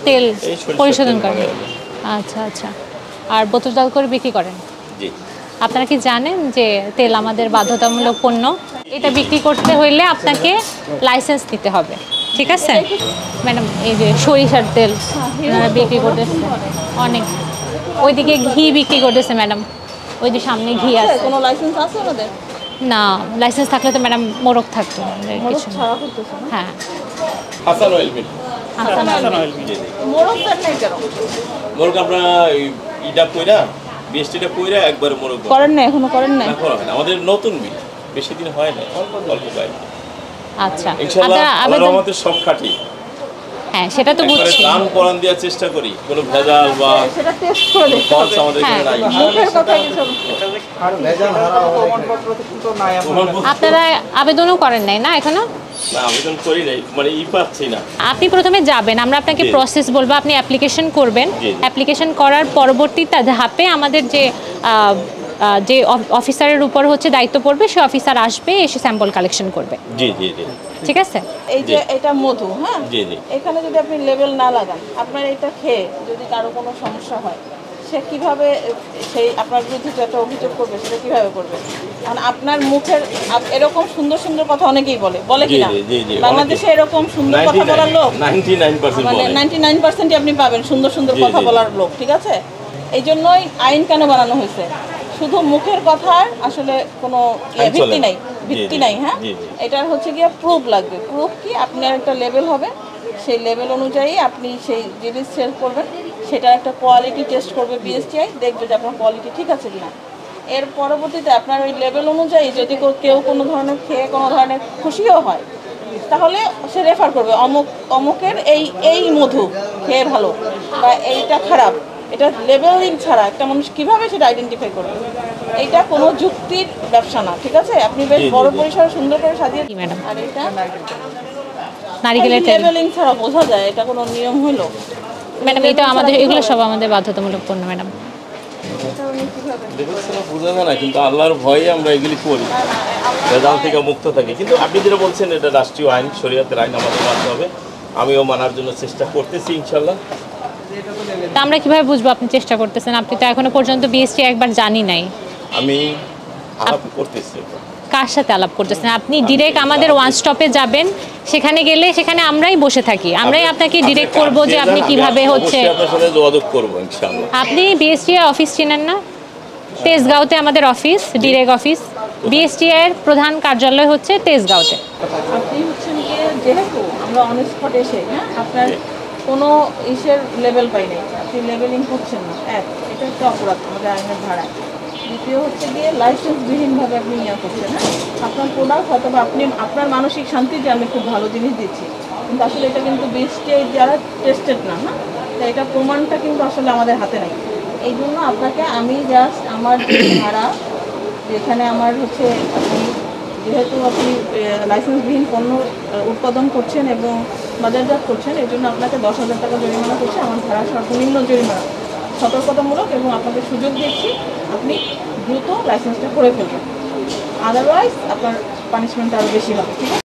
তেল পরিশোধন করেন? আচ্ছা আচ্ছা। আর বোতলজাত করে বিক্রি করেন? জি। আপনারা কি জানেন যে তেল আমাদের বাধ্যতামূলক পণ্য? এটা বিক্রি করতে হইলে আপনাকে লাইসেন্স নিতে হবে, ঠিক আছে ম্যাডাম? এই যে সরিষার তেল বিক্রি করতেছে অনেক, ওইদিকে ঘি বিক্রি করতেছে ম্যাডাম, ওই যে সামনে ঘি আছে। কোনো লাইসেন্স আছে ওদের? না, লাইসেন্স থাকলে তো ম্যাডাম মোড়ক থাকতো কিছু। হ্যাঁ, Hasan oil mill. Hasan oil. মোড়ক দেন নাই কেন? মোড়ক আমরা ইটা কইরা বিএসটিটা কইরা একবার মোড়ক করেন না, এখনো করেন না? না করা হয় না, আমাদের নতুন মিল, বেশি দিন হয় না, অল্প কয়েক। আচ্ছা, ইনশাআল্লাহ আল্লাহর রহমতে সব খাঁটি। হ্যাঁ, সেটা তো বুঝছি। দান কোরআন দেওয়ার চেষ্টা করি, কোনো ভেজাল বা সেটা টেস্ট করে দেখতে ফলস হবে। আমাদের এখানে নাই। মুখের কথা কিছু আর ভেজাল হারা প্রমাণপত্র তো নাই এখন। আপনারা আবেদনও করেন নাই না এখনো? না, আবেদন করি নাই, মানে পাচ্ছি না। আপনি প্রথমে যাবেন, আমরা আপনাকে প্রসেস বলবো, আপনি অ্যাপ্লিকেশন করবেন। জি। অ্যাপ্লিকেশন করার পরবর্তী ধাপে আমাদের যে অফিসারের উপর হচ্ছে দায়িত্ব পড়বে, সে অফিসার আসবে, এসে স্যাম্পল কালেকশন করবে। জি জি জি। ঠিক আছে? এই যে এটা মধু, হ্যাঁ, জি জি। এখানে যদি আপনি লেবেল না লাগান, আপনার এটা খেয়ে যদি কারো কোনো সমস্যা হয়, সে কিভাবে সেই আপনার বিরুদ্ধে যে একটা অভিযোগ করবে, সেটা কিভাবে করবে? কারণ আপনার মুখের এরকম সুন্দর সুন্দর কথা অনেকেই বলে কি না? বাংলাদেশে এরকম সুন্দর কথা বলার লোক 99% মানে 99%ই আপনি পাবেন সুন্দর সুন্দর কথা বলার লোক, ঠিক আছে? এই জন্যই আইন কেন বানানো হয়েছে? শুধু মুখের কথার আসলে কোনো ভিত্তি নাই, হ্যাঁ। এটার হচ্ছে গিয়ে প্রুফ লাগবে। প্রুফ কি? আপনার একটা লেভেল হবে, সেই লেভেল অনুযায়ী আপনি সেই জিনিস সেল করবেন, সেটার একটা কোয়ালিটি টেস্ট করবে বিএসটিআই, দেখবে যে আপনার কোয়ালিটি ঠিক আছে কিনা। এর পরবর্তীতে আপনার ওই লেভেল অনুযায়ী যদি কেউ কোনো ধরনের খেয়ে কোনো ধরনের খুশিও হয়, তাহলে সে রেফার করবে অমুকের এই মধু খেয়ে ভালো বা এইটা খারাপ। এটা লেবেলিং ছাড়া একটা মানুষ কীভাবে সেটা আইডেন্টিফাই করবে? এইটা কোনো যুক্তির ব্যবসা না, ঠিক আছে? আপনি বেশ বড় পরিসরে সুন্দর করে সাজিয়ে ম্যাডাম, আর এটা নারিকেলের তেল লেবেলিং ছাড়া বোঝা যায় এটা কোনো নিয়ম হলো? ম্যাডাম, এটা আমাদের, এগুলো সব আমাদের বাধ্যতামূলক পণ্য ম্যাডাম। বোঝা যায় না, কিন্তু আল্লাহর ভয়ে আমরা এগুলি করি, ভেজাল থেকে মুক্ত থাকি। কিন্তু আপনি যেটা বলছেন, এটা রাষ্ট্রীয় আইন, শরীয়তের আইন, আমাদের মানতে হবে। আমিও মানার জন্য চেষ্টা করতেছি ইনশাল্লাহ। তা আমরা কিভাবে বুঝবো আপনি চেষ্টা করতেছেন? আপনি তো এখনো পর্যন্ত বিএসটি একবার জানি নাই। আমি আলাপ করতেছি। কার সাথে আলাপ করতেছেন? আপনি ডিরেক্ট আমাদের ওয়ান স্টপে যাবেন, সেখানে গেলে সেখানে আমরাই বসে থাকি, আমরাই আপনাকে ডিরেক্ট করব যে আপনি কিভাবে হচ্ছে। আপনার সাথে যোগাযোগ করব ইনশাআল্লাহ। আপনি বিএসটি অফিস চেনেন না? তেজগাঁওতে আমাদের অফিস, ডিরেক্ট অফিস। বিএসটি এর প্রধান কার্যালয় হচ্ছে তেজগাঁওতে। আপনি হচ্ছেন গিয়ে, যেহেতু আমরা অন স্পট এসে, হ্যাঁ, আপনার কোনো ইসের লেভেল পাই নাই, আপনি লেভেলিং করছেন না, এটা একটা অপরাধ আমাদের আইনের ধারায়। দ্বিতীয় হচ্ছে গিয়ে লাইসেন্সবিহীনভাবে আপনি করছেন, হ্যাঁ। আপনার প্রোডাক্ট হয়তো বা আপনি আপনার মানসিক শান্তি যে আমি খুব ভালো জিনিস দিচ্ছি, কিন্তু আসলে এটা কিন্তু বিএসটিআই যারা টেস্টেড না, হ্যাঁ, তাই এটা প্রমাণটা কিন্তু আসলে আমাদের হাতে নাই। এই জন্য আপনাকে আমি জাস্ট আমার যে ধারা, যেখানে আমার হচ্ছে আপনি যেহেতু আপনি লাইসেন্সবিহীন পণ্য উৎপাদন করছেন এবং বাজারজাত করছেন, এই জন্য আপনাকে 10,000 টাকা জরিমানা করছে। আমার ধারা সর্বনিম্ন জরিমানা, সতর্কতামূলক, এবং আপনাকে সুযোগ দিচ্ছি আপনি দ্রুত লাইসেন্সটা করে ফেলবেন, আদারওয়াইজ আপনার পানিশমেন্ট আরও বেশি হবে, ঠিক আছে?